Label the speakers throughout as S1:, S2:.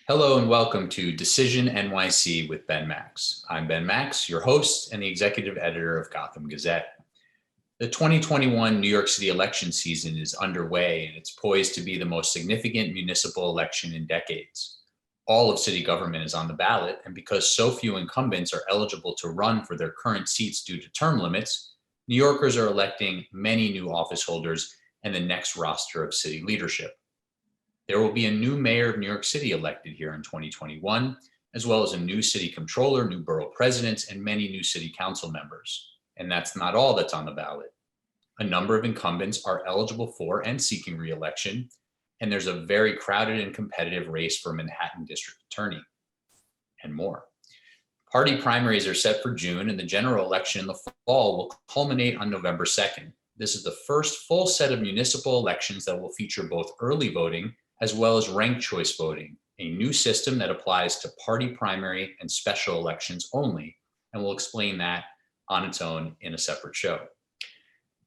S1: Hello and welcome to Decision NYC with Ben Max. I'm Ben Max, your host and the executive editor of Gotham Gazette. The 2021 New York City election season is underway and it's poised to be the most significant municipal election in decades. All of city government is on the ballot, and because so few incumbents are eligible to run for their current seats due to term limits, New Yorkers are electing many new office holders and the next roster of city leadership. There will be a new mayor of New York City elected here in 2021, as well as a new city controller, new borough presidents, and many new city council members. And that's not all that's on the ballot. A number of incumbents are eligible for and seeking re-election, and there's a very crowded and competitive race for Manhattan District Attorney, and more. Party primaries are set for June, and the general election in the fall will culminate on November 2nd. This is the first full set of municipal elections that will feature both early voting as well as ranked choice voting, a new system that applies to party primary and special elections only, and we'll explain that on its own in a separate show.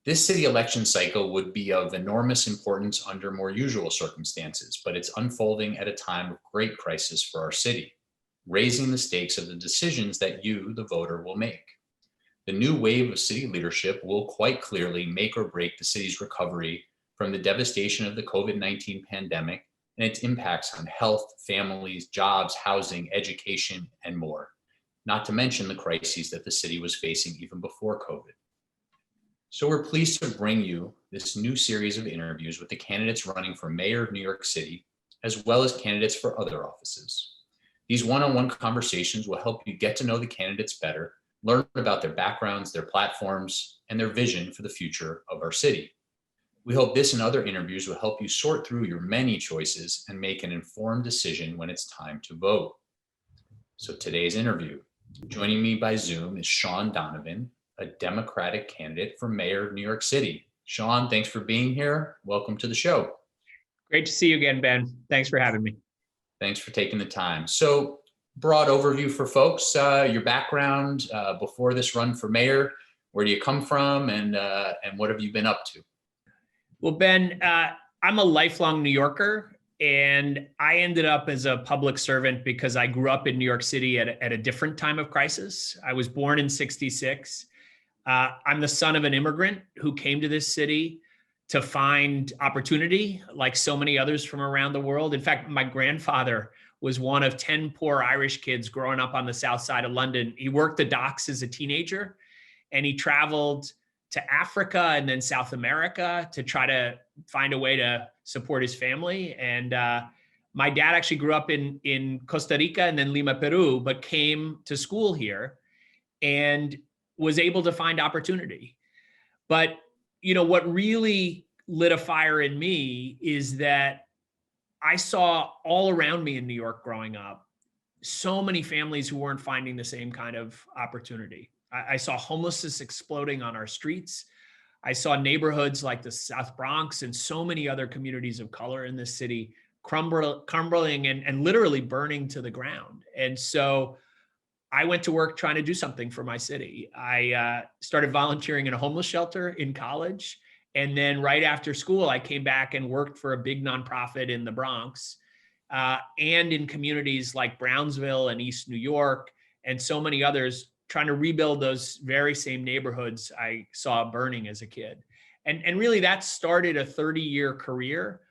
S1: This city election cycle would be of enormous importance under more usual circumstances, but it's unfolding at a time of great crisis for our city, raising the stakes of the decisions that you, the voter, will make. The new wave of city leadership will quite clearly make or break the city's recovery from the devastation of the COVID-19 pandemic and its impacts on health, families, jobs, housing, education, and more, not to mention the crises that the city was facing even before COVID. So we're pleased to bring you this new series of interviews with the candidates running for mayor of New York City, as well as candidates for other offices. These one-on-one conversations will help you get to know the candidates better, learn about their backgrounds, their platforms, and their vision for the future of our city. We hope this and other interviews will help you sort through your many choices and make an informed decision when it's time to vote. So today's interview, joining me by Zoom is Shaun Donovan, a Democratic candidate for mayor of New York City. Shaun, thanks for being here. Welcome to the show.
S2: Great to see you again, Ben. Thanks for having me.
S1: Thanks for taking the time. So broad overview for folks, your background before this run for mayor, where do you come from, and what have you been up to?
S2: Well, Ben, I'm a lifelong New Yorker, and I ended up as a public servant because I grew up in New York City at a different time of crisis. I was born in '66. I'm the son of an immigrant who came to this city to find opportunity, like so many others from around the world. In fact, my grandfather was one of 10 poor Irish kids growing up on the south side of London. He worked the docks as a teenager, and he traveled to Africa and then South America to try to find a way to support his family. And my dad actually grew up in Costa Rica and then Lima, Peru, but came to school here and was able to find opportunity. But what really lit a fire in me is that I saw all around me in New York growing up, so many families who weren't finding the same kind of opportunity. I saw homelessness exploding on our streets. I saw neighborhoods like the South Bronx and so many other communities of color in this city crumbling and literally burning to the ground. And so I went to work trying to do something for my city. I started volunteering in a homeless shelter in college. And then right after school, I came back and worked for a big nonprofit in the Bronx and in communities like Brownsville and East New York and so many others, trying to rebuild those very same neighborhoods I saw burning as a kid. And really that started a 30-year career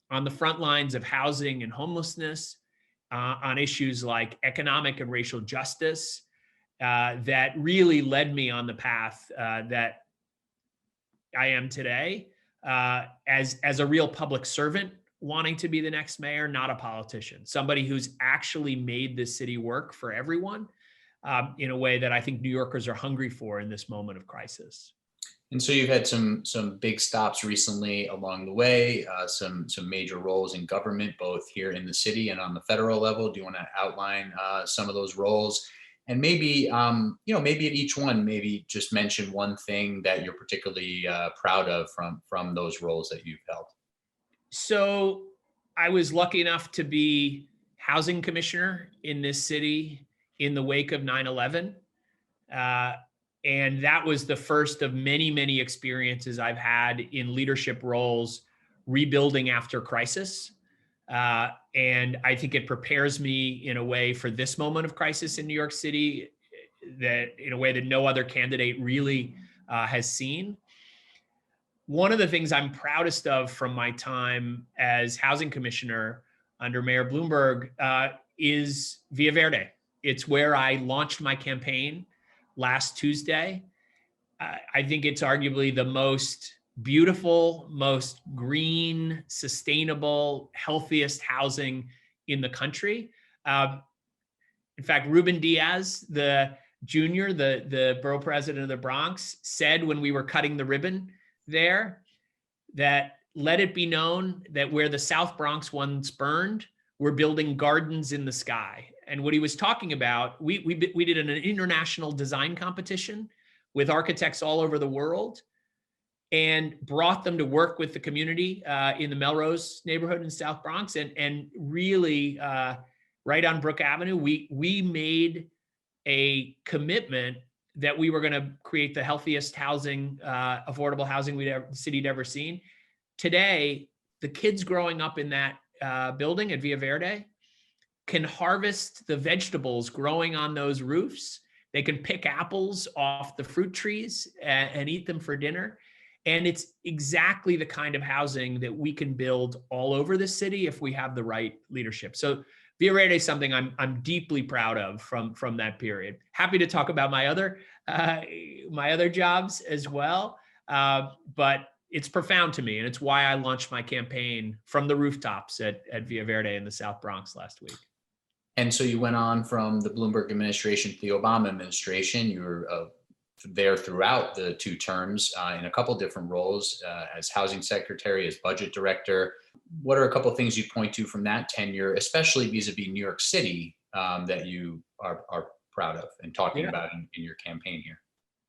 S2: on the front lines of housing and homelessness, on issues like economic and racial justice, that really led me on the path that I am today, as a real public servant wanting to be the next mayor, not a politician, somebody who's actually made this city work for everyone in a way that I think New Yorkers are hungry for in this moment of crisis.
S1: And so you've had some big stops recently along the way, some major roles in government, both here in the city and on the federal level. Do you want to outline some of those roles? And maybe, maybe at each one, maybe just mention one thing that you're particularly proud of from those roles that you've held.
S2: So I was lucky enough to be housing commissioner in this city in the wake of 9/11. And that was the first of many, many experiences I've had in leadership roles, rebuilding after crisis. And I think it prepares me in a way for this moment of crisis in New York City, that in a way that no other candidate really has seen. One of the things I'm proudest of from my time as housing commissioner under Mayor Bloomberg is Villa Verde. It's where I launched my campaign last Tuesday. I think it's arguably the most beautiful, most green, sustainable, healthiest housing in the country. In fact, Ruben Diaz, the junior, the borough president of the Bronx, said when we were cutting the ribbon there that let it be known that where the South Bronx once burned, we're building gardens in the sky. And what he was talking about, we did an international design competition with architects all over the world and brought them to work with the community in the Melrose neighborhood in South Bronx. And really, right on Brook Avenue, we made a commitment that we were going to create the healthiest housing, affordable housing the city'd ever seen. Today, the kids growing up in that building at Villa Verde can harvest the vegetables growing on those roofs. They can pick apples off the fruit trees and eat them for dinner. And it's exactly the kind of housing that we can build all over the city if we have the right leadership. So Villa Verde is something I'm deeply proud of from that period. Happy to talk about my other jobs as well, but it's profound to me, and it's why I launched my campaign from the rooftops at Villa Verde in the South Bronx last week.
S1: And so you went on from the Bloomberg administration to the Obama administration. You were there throughout the two terms in a couple different roles as housing secretary, as budget director. What are a couple of things you point to from that tenure, especially vis-a-vis New York City, that you are proud of and talking about in your campaign here?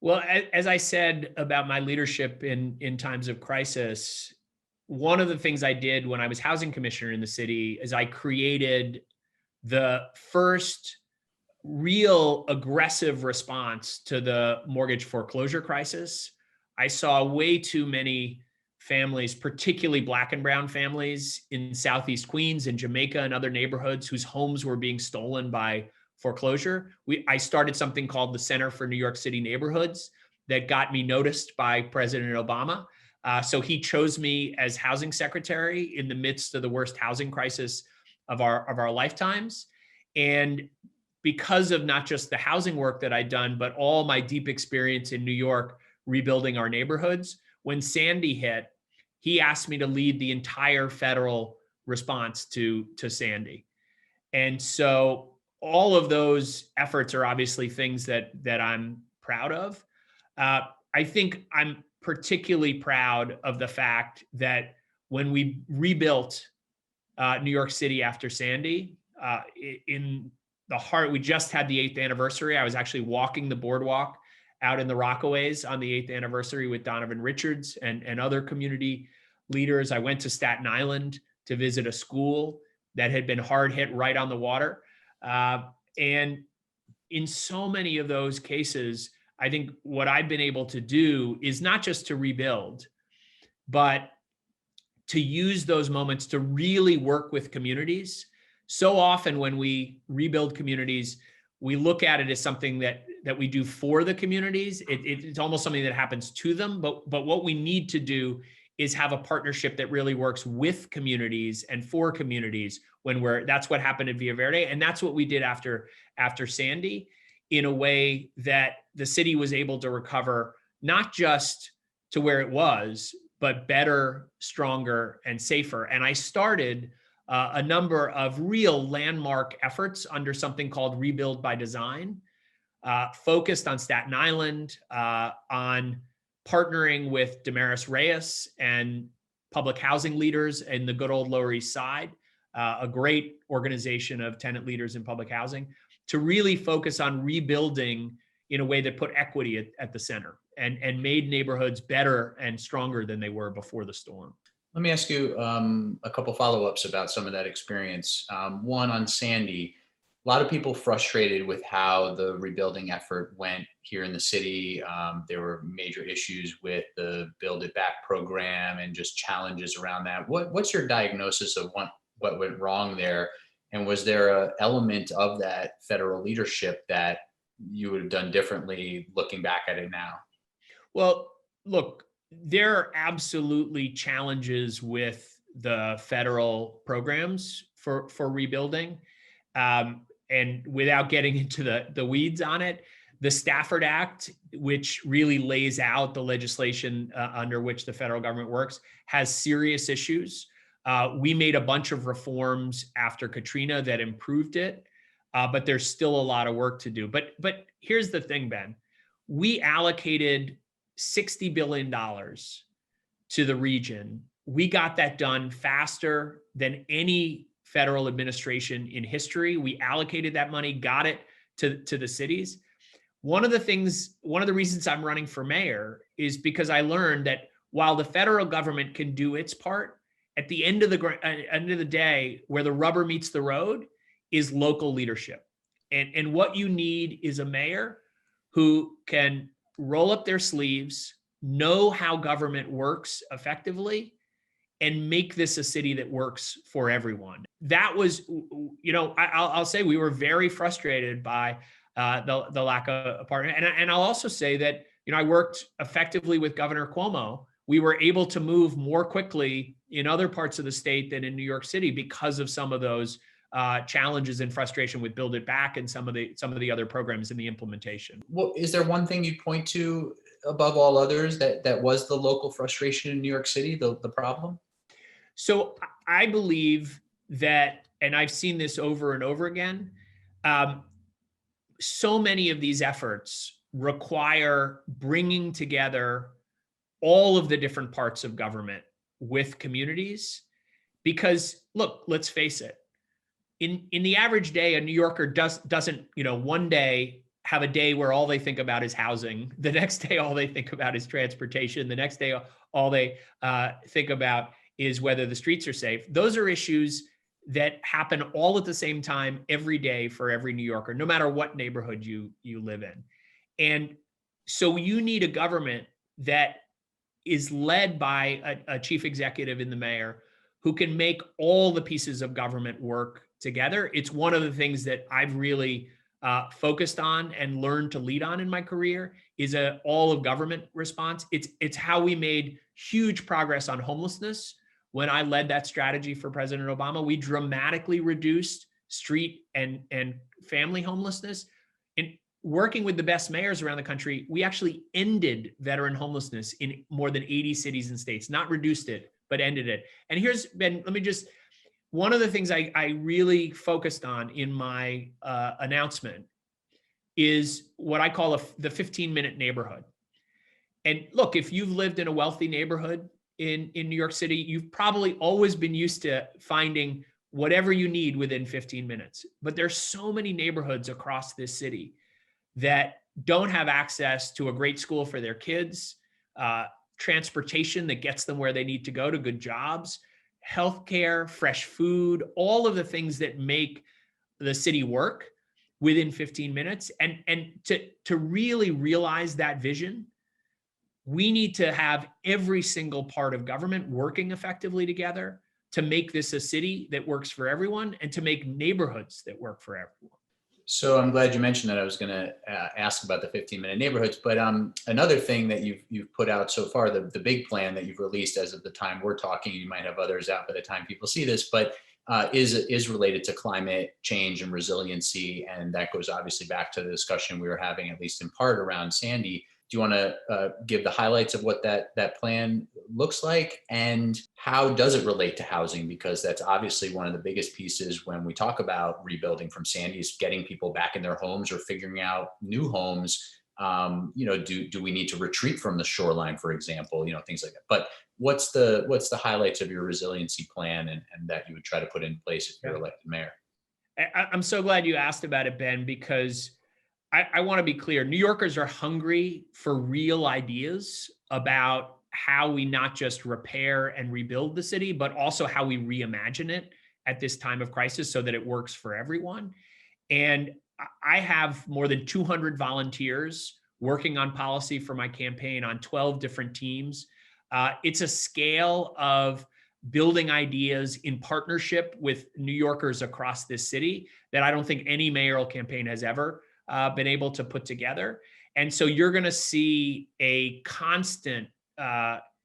S2: Well, as I said about my leadership in times of crisis, one of the things I did when I was housing commissioner in the city is I created the first real aggressive response to the mortgage foreclosure crisis. I saw way too many families, particularly Black and brown families in Southeast Queens and Jamaica and other neighborhoods whose homes were being stolen by foreclosure. I started something called the Center for New York City Neighborhoods that got me noticed by President Obama. So he chose me as housing secretary in the midst of the worst housing crisis of our lifetimes. And because of not just the housing work that I'd done, but all my deep experience in New York rebuilding our neighborhoods, when Sandy hit, he asked me to lead the entire federal response to Sandy. And so all of those efforts are obviously things that I'm proud of. I think I'm particularly proud of the fact that when we rebuilt New York City after Sandy, in the heart, we just had the 8th anniversary. I was actually walking the boardwalk out in the Rockaways on the 8th anniversary with Donovan Richards and other community leaders. I went to Staten Island to visit a school that had been hard hit right on the water. And in so many of those cases, I think what I've been able to do is not just to rebuild, but to use those moments to really work with communities. So often when we rebuild communities, we look at it as something that we do for the communities. It's almost something that happens to them. But what we need to do is have a partnership that really works with communities and for communities that's what happened at Villa Verde. And that's what we did after Sandy, in a way that the city was able to recover, not just to where it was, but better, stronger, and safer. And I started a number of real landmark efforts under something called Rebuild by Design, focused on Staten Island, on partnering with Damaris Reyes and public housing leaders in the good old Lower East Side, a great organization of tenant leaders in public housing, to really focus on rebuilding in a way that put equity at the center and made neighborhoods better and stronger than they were before the storm.
S1: Let me ask you a couple follow-ups about some of that experience. One on Sandy. A lot of people frustrated with how the rebuilding effort went here in the city. There were major issues with the Build It Back program and just challenges around that. What's your diagnosis of what went wrong there? And was there a element of that federal leadership that you would have done differently looking back at it now?
S2: Well, look, there are absolutely challenges with the federal programs for rebuilding. And without getting into the weeds on it, the Stafford Act, which really lays out the legislation under which the federal government works, has serious issues. We made a bunch of reforms after Katrina that improved it, but there's still a lot of work to do. But here's the thing, Ben. We allocated $60 billion to the region. We got that done faster than any federal administration in history. We allocated that money, got it to the cities. One of the reasons I'm running for mayor is because I learned that while the federal government can do its part, at the end of the day, where the rubber meets the road is local leadership. And what you need is a mayor who can roll up their sleeves, know how government works effectively, and make this a city that works for everyone. That was, I'll say we were very frustrated by the lack of a partner. And I'll also say that, I worked effectively with Governor Cuomo. We were able to move more quickly in other parts of the state than in New York City because of some of those challenges and frustration with Build It Back and some of the other programs in the implementation.
S1: Well, is there one thing you'd point to above all others that was the local frustration in New York City, the problem?
S2: So I believe that, and I've seen this over and over again, so many of these efforts require bringing together all of the different parts of government with communities. Because look, let's face it, in the average day, a New Yorker doesn't, one day have a day where all they think about is housing. The next day, all they think about is transportation. The next day, all they think about is whether the streets are safe. Those are issues that happen all at the same time every day for every New Yorker, no matter what neighborhood you live in. And so you need a government that is led by a chief executive in the mayor who can make all the pieces of government work together. It's one of the things that I've really focused on and learned to lead on in my career is a all of government response. It's how we made huge progress on homelessness. When I led that strategy for President Obama, we dramatically reduced street and family homelessness. In working with the best mayors around the country, we actually ended veteran homelessness in more than 80 cities and states, not reduced it, but ended it. And here's, Ben, one of the things I really focused on in my announcement is what I call the 15-minute neighborhood. And look, if you've lived in a wealthy neighborhood in New York City, you've probably always been used to finding whatever you need within 15 minutes. But there's so many neighborhoods across this city that don't have access to a great school for their kids, transportation that gets them where they need to go to good jobs, healthcare, fresh food, all of the things that make the city work within 15 minutes. And to really realize that vision, we need to have every single part of government working effectively together to make this a city that works for everyone and to make neighborhoods that work for everyone.
S1: So I'm glad you mentioned that. I was going to ask about the 15-minute neighborhoods, but another thing that you've put out so far, the big plan that you've released as of the time we're talking, you might have others out by the time people see this, but is related to climate change and resiliency, and that goes obviously back to the discussion we were having, at least in part, around Sandy. Do you want to give the highlights of what that plan looks like, and how does it relate to housing? Because that's obviously one of the biggest pieces when we talk about rebuilding from Sandy, is getting people back in their homes or figuring out new homes. Do we need to retreat from the shoreline, for example? Things like that. But what's the highlights of your resiliency plan and that you would try to put in place if you're elected mayor?
S2: I'm so glad you asked about it, Ben, because I want to be clear. New Yorkers are hungry for real ideas about how we not just repair and rebuild the city, but also how we reimagine it at this time of crisis so that it works for everyone. And I have more than 200 volunteers working on policy for my campaign on 12 different teams. It's a scale of building ideas in partnership with New Yorkers across this city that I don't think any mayoral campaign has ever been able to put together. And so you're going to see a constant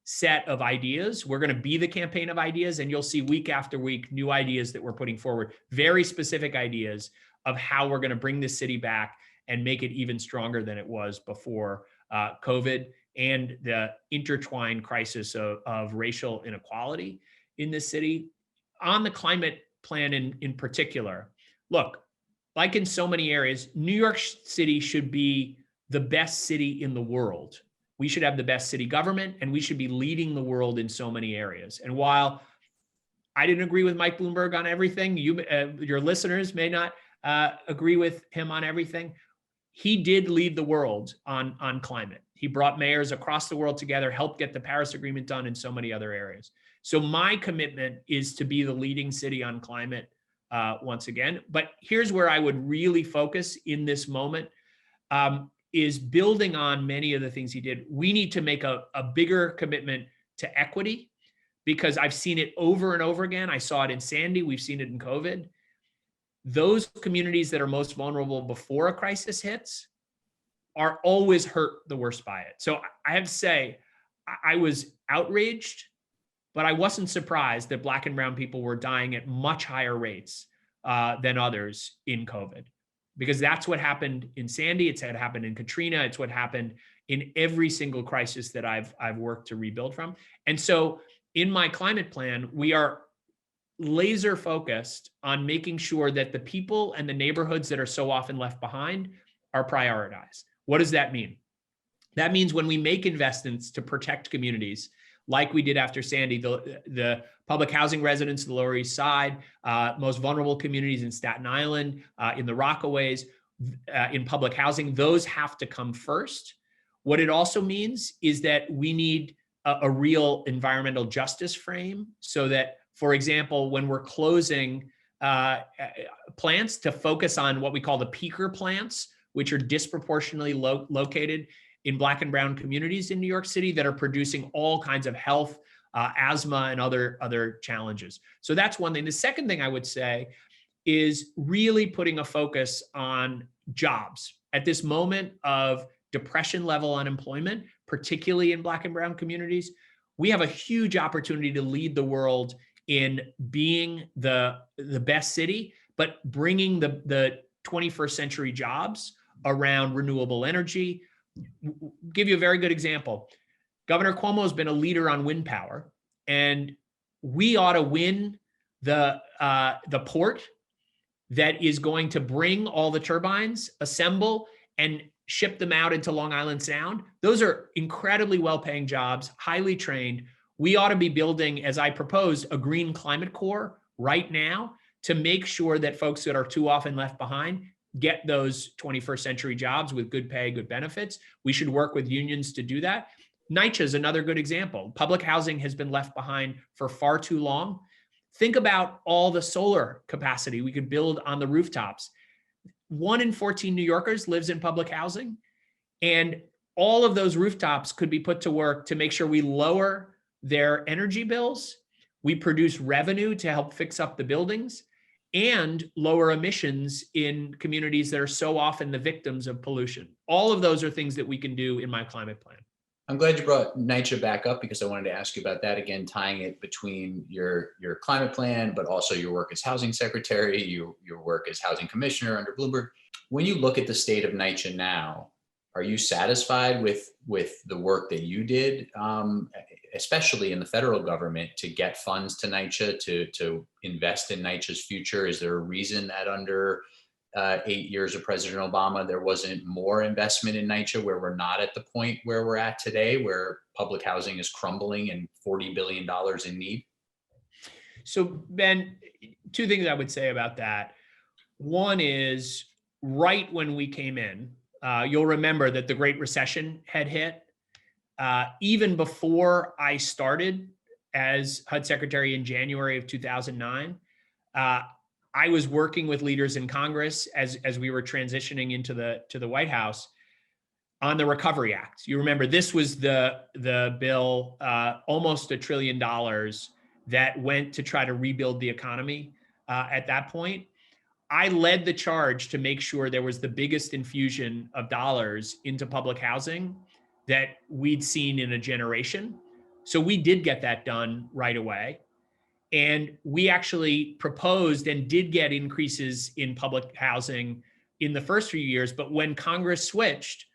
S2: set of ideas. We're going to be the campaign of ideas, and you'll see week after week new ideas that we're putting forward, very specific ideas of how we're going to bring this city back and make it even stronger than it was before COVID and the intertwined crisis of racial inequality in this city. On the climate plan in particular, look, like in so many areas, New York City should be the best city in the world. We should have the best city government, and we should be leading the world in so many areas. And while I didn't agree with Mike Bloomberg on everything, your listeners may not agree with him on everything, he did lead the world on climate. He brought mayors across the world together, helped get the Paris Agreement done in so many other areas. So my commitment is to be the leading city on climate once again. But here's where I would really focus in this moment, is building on many of the things he did. We need to make a bigger commitment to equity, because I've seen it over and over again. I saw it in Sandy. We've seen it in COVID. Those communities that are most vulnerable before a crisis hits are always hurt the worst by it. So I have to say, I was outraged, but I wasn't surprised that Black and brown people were dying at much higher rates than others in COVID, because that's what happened in Sandy. It's what happened in Katrina. It's what happened in every single crisis that I've worked to rebuild from. And so in my climate plan, we are laser focused on making sure that the people and the neighborhoods that are so often left behind are prioritized. What does that mean? That means when we make investments to protect communities, like we did after Sandy, the public housing residents of the Lower East Side, most vulnerable communities in Staten Island, in the Rockaways, in public housing, those have to come first. What it also means is that we need a real environmental justice frame, so that, for example, when we're closing plants, to focus on what we call the peaker plants, which are disproportionately located in Black and brown communities in New York City that are producing all kinds of health, asthma, and other challenges. So that's one thing. The second thing I would say is really putting a focus on jobs. At this moment of depression level unemployment, particularly in Black and brown communities, we have a huge opportunity to lead the world in being the best city, but bringing the 21st century jobs around renewable energy. Give you a very good example. Governor Cuomo has been a leader on wind power, and we ought to win the port that is going to bring all the turbines, assemble, and ship them out into Long Island Sound. Those are incredibly well-paying jobs, highly trained. We ought to be building, as I proposed, a green climate corps right now to make sure that folks that are too often left behind get those 21st century jobs with good pay, good benefits. We should work with unions to do that. NYCHA is another good example. Public housing has been left behind for far too long. Think about all the solar capacity we could build on the rooftops. 1 in 14 New Yorkers lives in public housing, and all of those rooftops could be put to work to make sure we lower their energy bills, we produce revenue to help fix up the buildings, and lower emissions in communities that are so often the victims of pollution. All of those are things that we can do in my climate plan.
S1: I'm glad you brought NYCHA back up, because I wanted to ask you about that again, tying it between your climate plan, but also your work as housing secretary, your work as housing commissioner under Bloomberg. When you look at the state of NYCHA now, are you satisfied with the work that you did, especially in the federal government, to get funds to NYCHA, to invest in NYCHA's future? Is there a reason that under 8 years of President Obama, there wasn't more investment in NYCHA, where we're not at the point where we're at today, where public housing is crumbling and $40 billion in need?
S2: So, Ben, two things I would say about that. One is, right when we came in, you'll remember that the Great Recession had hit. Even before I started as HUD Secretary in January of 2009, I was working with leaders in Congress as we were transitioning into the White House on the Recovery Act. You remember, this was the bill, almost $1 trillion, that went to try to rebuild the economy at that point. I led the charge to make sure there was the biggest infusion of dollars into public housing that we'd seen in a generation. So we did get that done right away. And we actually proposed and did get increases in public housing in the first few years. But when Congress switched,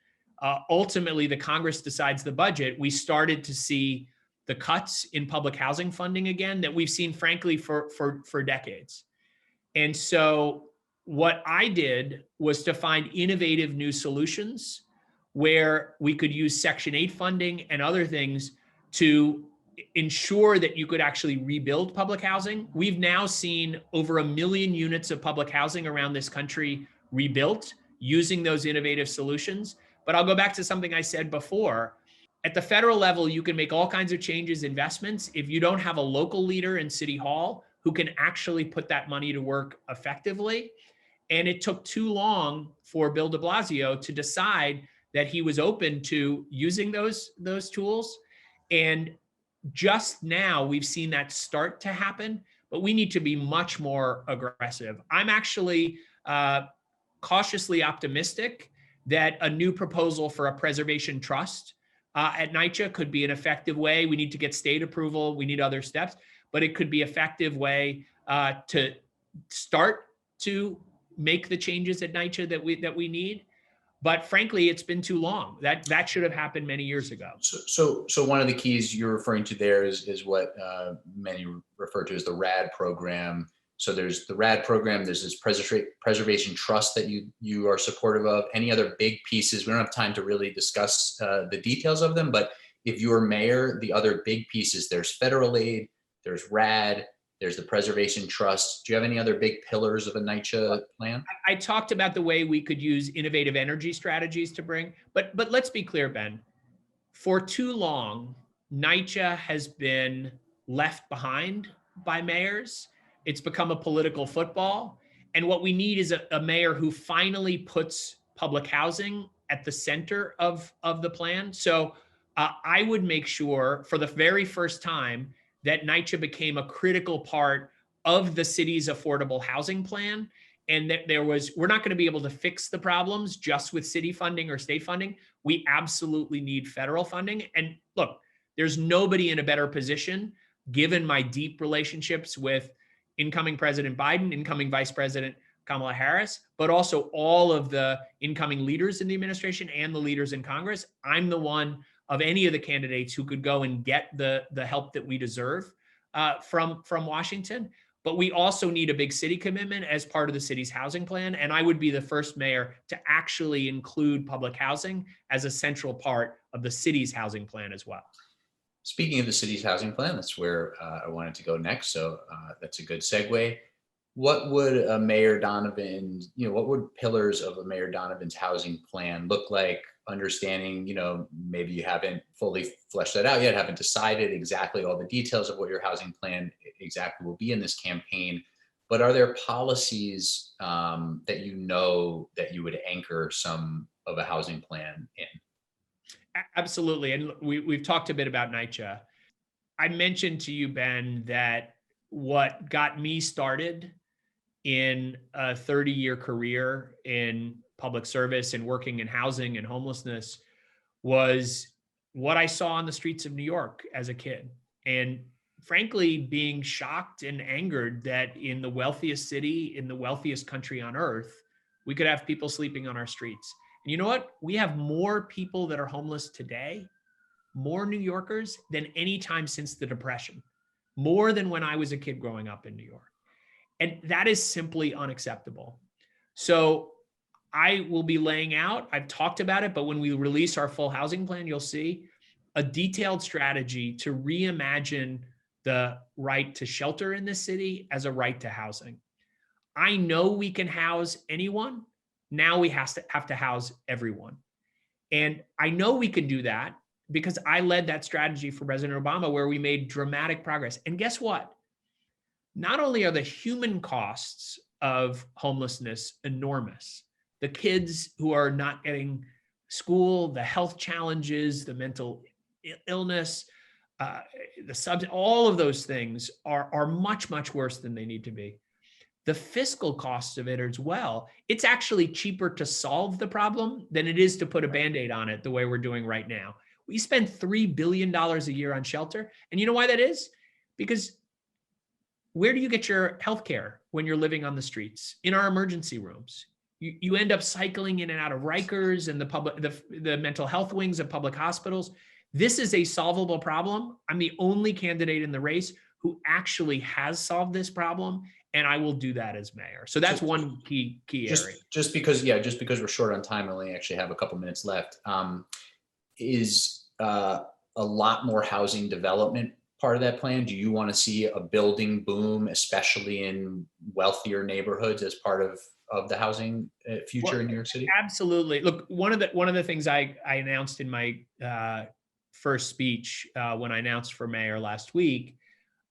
S2: ultimately the Congress decides the budget, we started to see the cuts in public housing funding again that we've seen, frankly, for decades. And so what I did was to find innovative new solutions where we could use Section 8 funding and other things to ensure that you could actually rebuild public housing. We've now seen over 1 million units of public housing around this country rebuilt using those innovative solutions. But I'll go back to something I said before. At the federal level, you can make all kinds of changes, investments. If you don't have a local leader in City Hall who can actually put that money to work effectively. And it took too long for Bill de Blasio to decide that he was open to using those tools. And just now we've seen that start to happen, but we need to be much more aggressive. I'm actually cautiously optimistic that a new proposal for a preservation trust at NYCHA could be an effective way. We need to get state approval. We need other steps, but it could be an effective way to start to make the changes at NYCHA that we need. But frankly, it's been too long. That should have happened many years ago.
S1: So one of the keys you're referring to there is what many refer to as the RAD program. So there's the RAD program. There's this preservation trust that you are supportive of. Any other big pieces? We don't have time to really discuss the details of them, but if you're mayor, the other big pieces, there's federal aid, there's RAD, there's the preservation trust. Do you have any other big pillars of a NYCHA plan?
S2: I talked about the way we could use innovative energy strategies to bring, but let's be clear, Ben. For too long, NYCHA has been left behind by mayors. It's become a political football. And what we need is a mayor who finally puts public housing at the center of the plan. So I would make sure for the very first time that NYCHA became a critical part of the city's affordable housing plan. And that we're not going to be able to fix the problems just with city funding or state funding. We absolutely need federal funding. And look, there's nobody in a better position, given my deep relationships with incoming President Biden, incoming Vice President Kamala Harris, but also all of the incoming leaders in the administration and the leaders in Congress. I'm the one of any of the candidates who could go and get the help that we deserve from Washington. But we also need a big city commitment as part of the city's housing plan. And I would be the first mayor to actually include public housing as a central part of the city's housing plan as well.
S1: Speaking of the city's housing plan, that's where I wanted to go next. So that's a good segue. What would a Mayor Donovan, what would pillars of a Mayor Donovan's housing plan look like? Understanding, maybe you haven't fully fleshed that out yet, haven't decided exactly all the details of what your housing plan exactly will be in this campaign, but are there policies that that you would anchor some of a housing plan in?
S2: Absolutely. And we've talked a bit about NYCHA. I mentioned to you, Ben, that what got me started in a 30-year career in public service and working in housing and homelessness was what I saw on the streets of New York as a kid. And frankly, being shocked and angered that in the wealthiest city, in the wealthiest country on earth, we could have people sleeping on our streets. And you know what? We have more people that are homeless today, more New Yorkers than any time since the Depression, more than when I was a kid growing up in New York. And that is simply unacceptable. So I will be laying out, I've talked about it, but when we release our full housing plan, you'll see a detailed strategy to reimagine the right to shelter in this city as a right to housing. I know we can house anyone. Now we have to house everyone. And I know we can do that because I led that strategy for President Obama where we made dramatic progress. And guess what? Not only are the human costs of homelessness enormous, the kids who are not getting school, the health challenges, the mental illness, the subs, all of those things are much, much worse than they need to be. The fiscal costs of it as well. It's actually cheaper to solve the problem than it is to put a Band-Aid on it the way we're doing right now. We spend $3 billion a year on shelter. And you know why that is? Because where do you get your healthcare when you're living on the streets? In our emergency rooms. You end up cycling in and out of Rikers and the mental health wings of public hospitals. This is a solvable problem. I'm the only candidate in the race who actually has solved this problem, and I will do that as mayor. So that's one key area.
S1: Just because we're short on time, I only actually have a couple minutes left. Is a lot more housing development part of that plan? Do you want to see a building boom, especially in wealthier neighborhoods, as part of the housing future in New York City?
S2: Absolutely. Look, one of the things I announced in my first speech when I announced for mayor last week,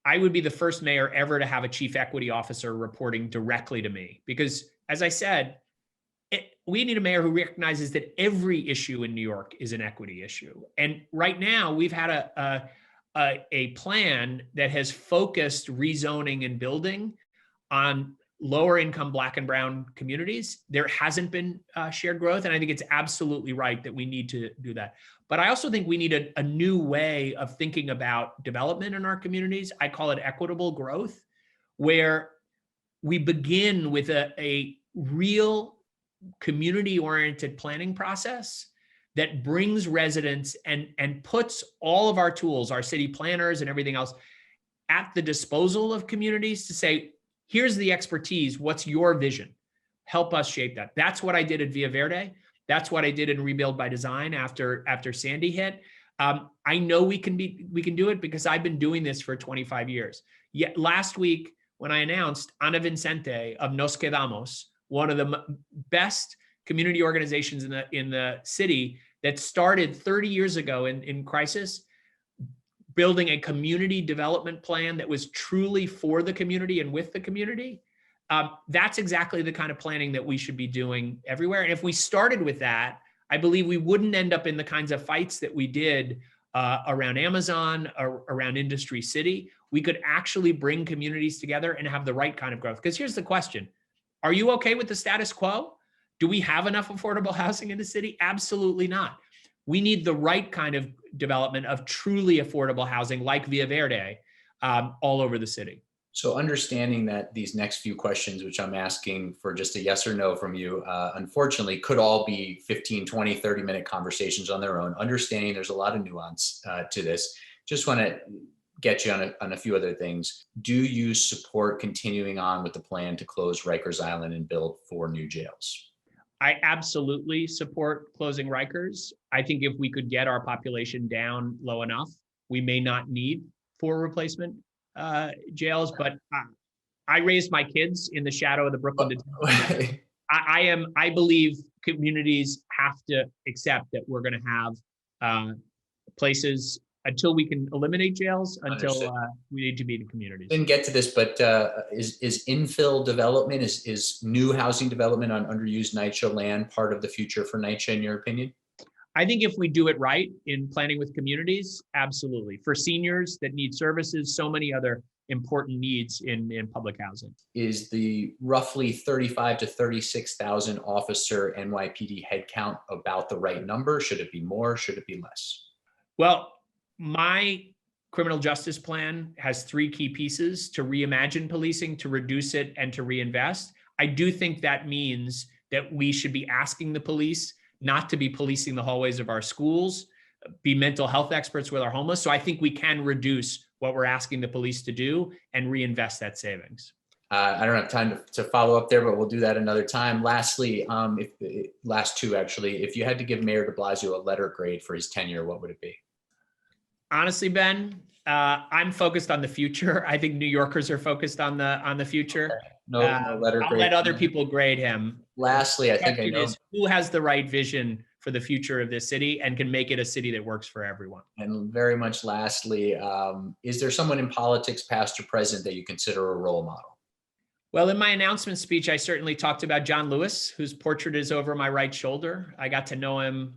S2: I would be the first mayor ever to have a chief equity officer reporting directly to me. Because as I said, we need a mayor who recognizes that every issue in New York is an equity issue. And right now we've had a plan that has focused rezoning and building on lower income Black and brown communities. There hasn't been shared growth. And I think it's absolutely right that we need to do that. But I also think we need a new way of thinking about development in our communities. I call it equitable growth, where we begin with a real community-oriented planning process that brings residents and puts all of our tools, our city planners and everything else, at the disposal of communities to say, here's the expertise, what's your vision? Help us shape that. That's what I did at Villa Verde. That's what I did in Rebuild by Design after Sandy hit. I know we can do it because I've been doing this for 25 years. Yet last week, when I announced Ana Vincente of Nos Quedamos, one of the best community organizations in the city that started 30 years ago in crisis, building a community development plan that was truly for the community and with the community. That's exactly the kind of planning that we should be doing everywhere. And if we started with that, I believe we wouldn't end up in the kinds of fights that we did around Amazon, or around Industry City. We could actually bring communities together and have the right kind of growth. Because here's the question. Are you okay with the status quo? Do we have enough affordable housing in the city? Absolutely not. We need the right kind of development of truly affordable housing like Villa Verde all over the city.
S1: So understanding that these next few questions, which I'm asking for just a yes or no from you, unfortunately could all be 15, 20, 30-minute conversations on their own. Understanding there's a lot of nuance to this. Just want to get you on a few other things. Do you support continuing on with the plan to close Rikers Island and build 4 new jails?
S2: I absolutely support closing Rikers. I think if we could get our population down low enough, we may not need 4 replacement jails. But I raised my kids in the shadow of the Brooklyn detention. I believe communities have to accept that we're going to have places until we can eliminate jails, until we need to be in communities.
S1: Didn't get to this, but is infill development, is new housing development on underused NYCHA land part of the future for NYCHA, in your opinion?
S2: I think if we do it right in planning with communities, absolutely. For seniors that need services, so many other important needs in public housing.
S1: Is the roughly 35 to 36,000 officer NYPD headcount about the right number? Should it be more? Should it be less?
S2: Well, my criminal justice plan has 3 key pieces: to reimagine policing, to reduce it, and to reinvest. I do think that means that we should be asking the police not to be policing the hallways of our schools, be mental health experts with our homeless. So I think we can reduce what we're asking the police to do and reinvest that savings.
S1: I don't have time to follow up there, but we'll do that another time. Lastly, last 2 actually, if you had to give Mayor de Blasio a letter grade for his tenure, what would it be?
S2: Honestly, Ben, I'm focused on the future. I think New Yorkers are focused on the future.
S1: Okay. No letter grade.
S2: I'll let other people grade him.
S1: Lastly, I think I know
S2: who has the right vision for the future of this city and can make it a city that works for everyone.
S1: And very much lastly, is there someone in politics, past or present, that you consider a role model?
S2: Well, in my announcement speech, I certainly talked about John Lewis, whose portrait is over my right shoulder. I got to know him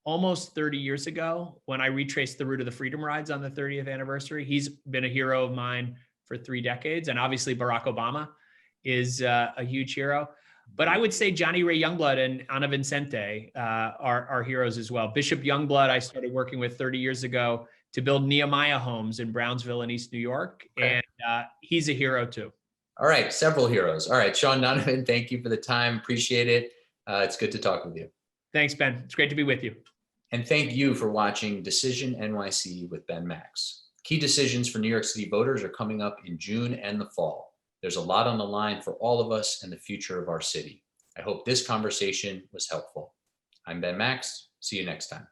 S2: almost 30 years ago when I retraced the route of the Freedom Rides on the 30th anniversary. He's been a hero of mine for 3 decades. And obviously Barack Obama is a huge hero. But I would say Johnny Ray Youngblood and Ana Vincente are heroes as well. Bishop Youngblood, I started working with 30 years ago to build Nehemiah homes in Brownsville and East New York.
S1: Okay.
S2: And he's a hero too.
S1: All right, several heroes. All right, Shaun Donovan, thank you for the time. Appreciate it. It's good to talk with you.
S2: Thanks, Ben. It's great to be with you.
S1: And thank you for watching Decision NYC with Ben Max. Key decisions for New York City voters are coming up in June and the fall. There's a lot on the line for all of us and the future of our city. I hope this conversation was helpful. I'm Ben Max. See you next time.